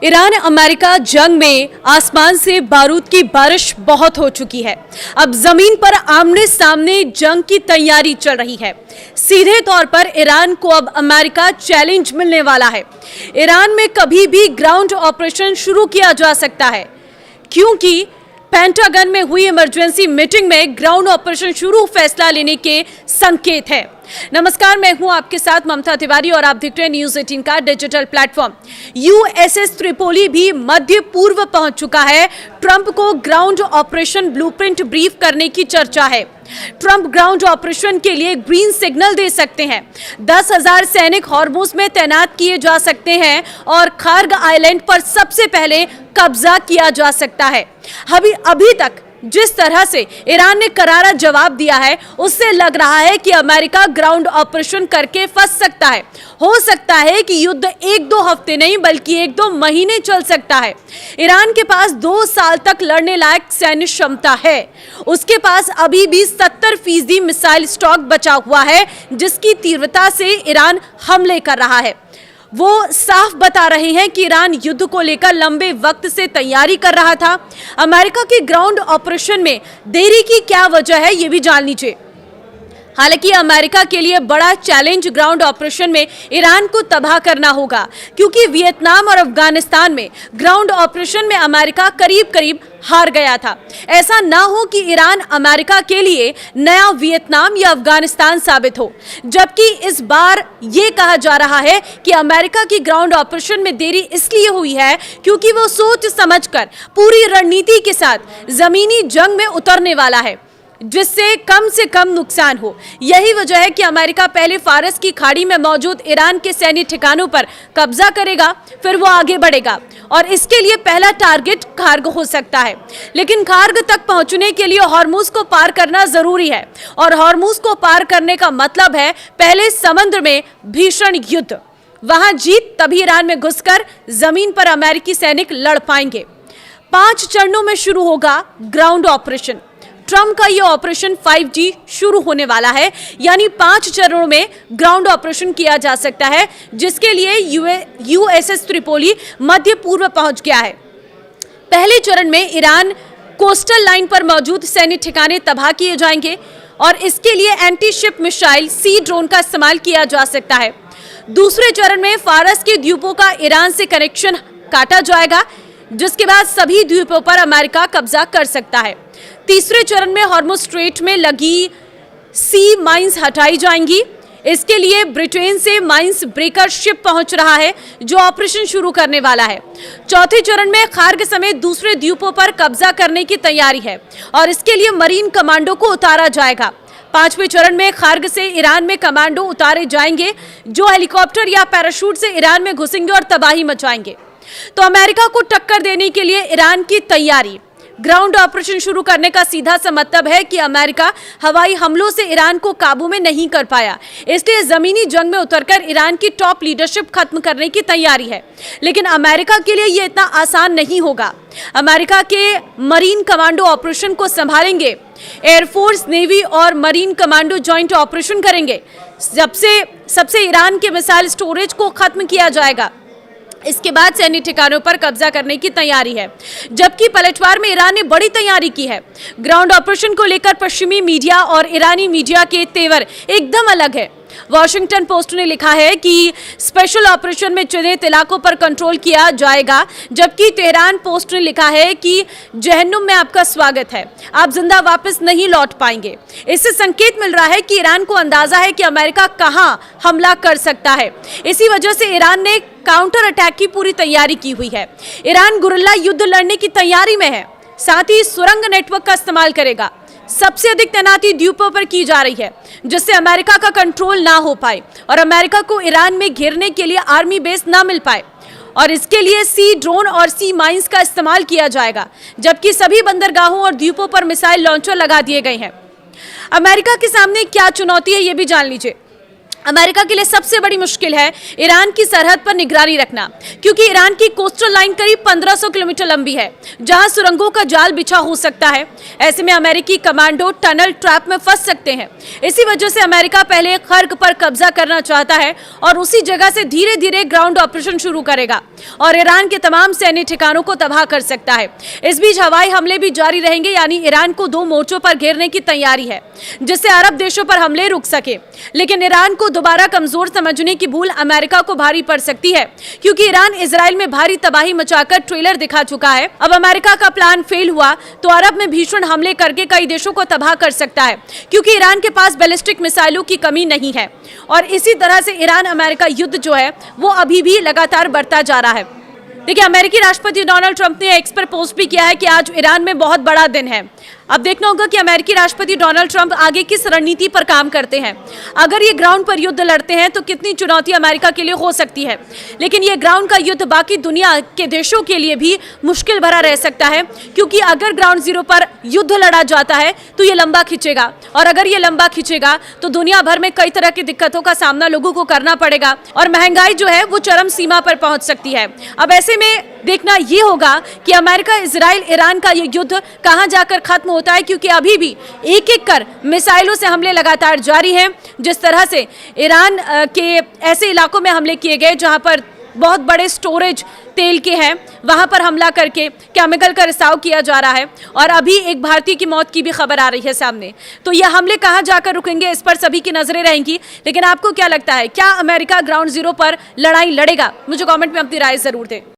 Iran America जंग में आसमान से बारूद की बारिश बहुत हो चुकी है। अब जमीन पर आमने सामने जंग की तैयारी चल रही है। सीधे तौर पर ईरान को अब अमेरिका चैलेंज मिलने वाला है। ईरान में कभी भी ग्राउंड ऑपरेशन शुरू किया जा सकता है, क्योंकि पेंटागन में हुई इमरजेंसी मीटिंग में ग्राउंड ऑपरेशन शुरू फैसला लेने के संकेत है। नमस्कार, मैं हूं आपके साथ ममता तिवारी और आप देख रहे हैं न्यूज़ 18 का डिजिटल प्लेटफॉर्म। यूएसएस त्रिपोली भी मध्य पूर्व पहुंच चुका है। ट्रंप को ग्राउंड ऑपरेशन ब्लूप्रिंट ब्रीफ करने की चर्चा है। ट्रंप ग्राउंड ऑपरेशन के लिए ग्रीन सिग्नल दे सकते हैं। 10,000 सैनिक हॉर्मुज में तैनात किए जा सकते हैं और खार्ग आइलैंड पर सबसे पहले कब्जा किया जा सकता है। अभी तक जिस तरह से ईरान ने करारा जवाब दिया है, उससे लग रहा है कि अमेरिका ग्राउंड ऑपरेशन करके फंस सकता है। हो सकता है कि युद्ध 1-2 हफ्ते नहीं बल्कि 1-2 महीने चल सकता है। ईरान के पास 2 साल तक लड़ने लायक सैन्य क्षमता है। उसके पास अभी भी 70% मिसाइल स्टॉक बचा हुआ है, जिसकी तीव्रता से ईरान हमले कर रहा है। वो साफ बता रहे हैं कि ईरान युद्ध को लेकर लंबे वक्त से तैयारी कर रहा था। अमेरिका के ग्राउंड ऑपरेशन में देरी की क्या वजह है, ये भी जान लीजिए। हालांकि अमेरिका के लिए बड़ा चैलेंज ग्राउंड ऑपरेशन में ईरान को तबाह करना होगा, क्योंकि वियतनाम और अफगानिस्तान में ग्राउंड ऑपरेशन में अमेरिका करीब हार गया था। ऐसा ना हो कि ईरान अमेरिका के लिए नया वियतनाम या अफगानिस्तान साबित हो। जबकि इस बार ये कहा जा रहा है कि अमेरिका की ग्राउंड ऑपरेशन में देरी इसलिए हुई है क्योंकि वो सोच समझकर पूरी रणनीति के साथ जमीनी जंग में उतरने वाला है, जिससे कम से कम नुकसान हो। यही वजह है कि अमेरिका पहले फारस की खाड़ी में मौजूद ईरान के सैन्य ठिकानों पर कब्जा करेगा, फिर वो आगे बढ़ेगा और इसके लिए पहला टारगेट खार्ग हो सकता है। लेकिन खार्ग तक पहुंचने के लिए हॉर्मुज को पार करना जरूरी है, और हॉर्मुज को पार करने का मतलब है पहले समुद्र में भीषण युद्ध। वहां जीत तभी ईरान में घुसकर जमीन पर अमेरिकी सैनिक लड़ पाएंगे। 5 चरणों में शुरू होगा ग्राउंड ऑपरेशन। ट्रंप का ये ऑपरेशन 5G शुरू होने वाला है, यानी 5 चरणों में ग्राउंड ऑपरेशन किया जा सकता है, जिसके लिए यूएसएस त्रिपोली मध्य पूर्व पहुंच गया है। पहले चरण में ईरान कोस्टल लाइन पर मौजूद सैन्य ठिकाने तबाह किए जाएंगे और इसके लिए एंटी शिप मिसाइल सी ड्रोन का इस्तेमाल किया जा सकता है। दूसरे चरण में फारस के द्वीपों का ईरान से कनेक्शन काटा जाएगा, जिसके बाद सभी द्वीपों पर अमेरिका कब्जा कर सकता है। तीसरे चरण में हॉर्मुज स्ट्रेट में लगी सी माइंस हटाई जाएंगी। इसके लिए ब्रिटेन से माइंस ब्रेकर शिप पहुंच रहा है, जो ऑपरेशन शुरू करने वाला है। चौथे चरण में खार्ग समेत दूसरे द्वीपों पर कब्जा करने की तैयारी है और इसके लिए मरीन कमांडो को उतारा जाएगा। 5वें चरण में खार्ग से ईरान में कमांडो उतारे जाएंगे, जो हेलीकॉप्टर या पैराशूट से ईरान में घुसेंगे और तबाही मचाएंगे। तो अमेरिका को टक्कर देने के लिए ईरान की तैयारी। ग्राउंड ऑपरेशन शुरू करने का सीधा सा मतलब है कि अमेरिका हवाई हमलों से ईरान को काबू में नहीं कर पाया, इसलिए जमीनी जंग में उतरकर ईरान की टॉप लीडरशिप खत्म करने की तैयारी है। लेकिन अमेरिका के लिए यह इतना आसान नहीं होगा। अमेरिका के मरीन कमांडो ऑपरेशन को संभालेंगे। एयरफोर्स, नेवी और मरीन कमांडो जॉइंट ऑपरेशन करेंगे। सबसे ईरान के मिसाइल स्टोरेज को खत्म किया जाएगा। इसके बाद सैन्य ठिकानों पर कब्जा करने की तैयारी है। जबकि पलटवार में ईरान ने बड़ी तैयारी की है। ग्राउंड ऑपरेशन को लेकर पश्चिमी मीडिया और ईरानी मीडिया के तेवर एकदम अलग है। वॉशिंगटन पोस्ट ने लिखा है कि स्पेशल ऑपरेशन में चिन्हित इलाकों पर कंट्रोल किया जाएगा, जबकि तेहरान पोस्ट ने लिखा है कि जहन्नुम में आपका स्वागत है, आप जिंदा वापस नहीं लौट पाएंगे। इससे संकेत मिल रहा है कि ईरान को अंदाजा है कि अमेरिका कहां हमला कर सकता है। इसी वजह से ईरान ने काउंटर अटैक की पूरी तैयारी की हुई है। ईरान गुरिल्ला युद्ध लड़ने की तैयारी में है, साथ ही सुरंग नेटवर्क का इस्तेमाल करेगा। सबसे अधिक तैनाती द्वीपों पर की जा रही है, जिससे अमेरिका का कंट्रोल ना हो पाए और अमेरिका को ईरान में घेरने के लिए आर्मी बेस ना मिल पाए। और इसके लिए सी ड्रोन और सी माइंस का इस्तेमाल किया जाएगा, जबकि सभी बंदरगाहों और द्वीपों पर मिसाइल लॉन्चर लगा दिए गए हैं। अमेरिका के सामने क्या चुनौती है, ये भी जान लीजिए। अमेरिका के लिए सबसे बड़ी मुश्किल है ईरान की सरहद पर निगरानी रखना, क्योंकि ईरान की कोस्टल लाइन करीब 1500 किलोमीटर लंबी है, जहां सुरंगों का जाल बिछा हो सकता है। ऐसे में अमेरिकी कमांडो टनल ट्रैप में फंस सकते हैं। इसी वजह से अमेरिका पहले खर्ग पर कब्जा करना चाहता है और उसी जगह से धीरे धीरे ग्राउंड ऑपरेशन शुरू करेगा। और ईरान के तमाम सैन्य ठिकानों को तबाह कर सकता है। इस बीच हवाई हमले भी जारी रहेंगे, यानी ईरान को 2 मोर्चों पर घेरने की तैयारी है, जिससे अरब देशों पर हमले रुक सके। लेकिन ईरान को दोबारा कमजोर समझने की भूल अमेरिका को भारी पड़ सकती है, क्योंकि ईरान इजराइल में भारी तबाही मचाकर ट्रेलर दिखा चुका है। अब अमेरिका का प्लान फेल हुआ तो अरब में भीषण हमले करके कई देशों को तबाह कर सकता है, क्योंकि ईरान के पास बैलिस्टिक मिसाइलों की कमी नहीं है। और इसी तरह से ईरान अमेरिका युद्ध जो है वो अभी भी लगातार बढ़ता जा रहा है। देखिए, अमेरिकी राष्ट्रपति डोनाल्ड ट्रंप ने एक्स पर पोस्ट भी किया है कि आज ईरान में बहुत बड़ा दिन है। अब देखना होगा कि अमेरिकी राष्ट्रपति डोनाल्ड ट्रंप आगे किस रणनीति पर काम करते हैं। अगर ये ग्राउंड पर युद्ध लड़ते हैं तो कितनी चुनौती अमेरिका के लिए हो सकती है, लेकिन ये ग्राउंड का युद्ध बाकी दुनिया के देशों के लिए भी मुश्किल भरा रह सकता है, क्योंकि अगर ग्राउंड जीरो पर युद्ध लड़ा जाता है तो ये लंबा खिंचेगा, और अगर ये लंबा खिंचेगा तो दुनिया भर में कई तरह की दिक्कतों का सामना लोगों को करना पड़ेगा, और महंगाई जो है वो चरम सीमा पर पहुंच सकती है। अब ऐसे में देखना ये होगा कि अमेरिका, इजराइल, ईरान का ये युद्ध कहां जाकर खत्म होता है, क्योंकि अभी भी एक एक कर मिसाइलों से हमले लगातार जारी हैं। जिस तरह से ईरान के ऐसे इलाकों में हमले किए गए जहां पर बहुत बड़े स्टोरेज तेल के हैं, वहां पर हमला करके केमिकल का रिसाव किया जा रहा है, और अभी एक भारतीय की मौत की भी खबर आ रही है सामने। तो ये हमले कहां जाकर रुकेंगे, इस पर सभी की नजरें रहेंगी। लेकिन आपको क्या लगता है, क्या अमेरिका ग्राउंड जीरो पर लड़ाई लड़ेगा? मुझे कमेंट में अपनी राय जरूर दें।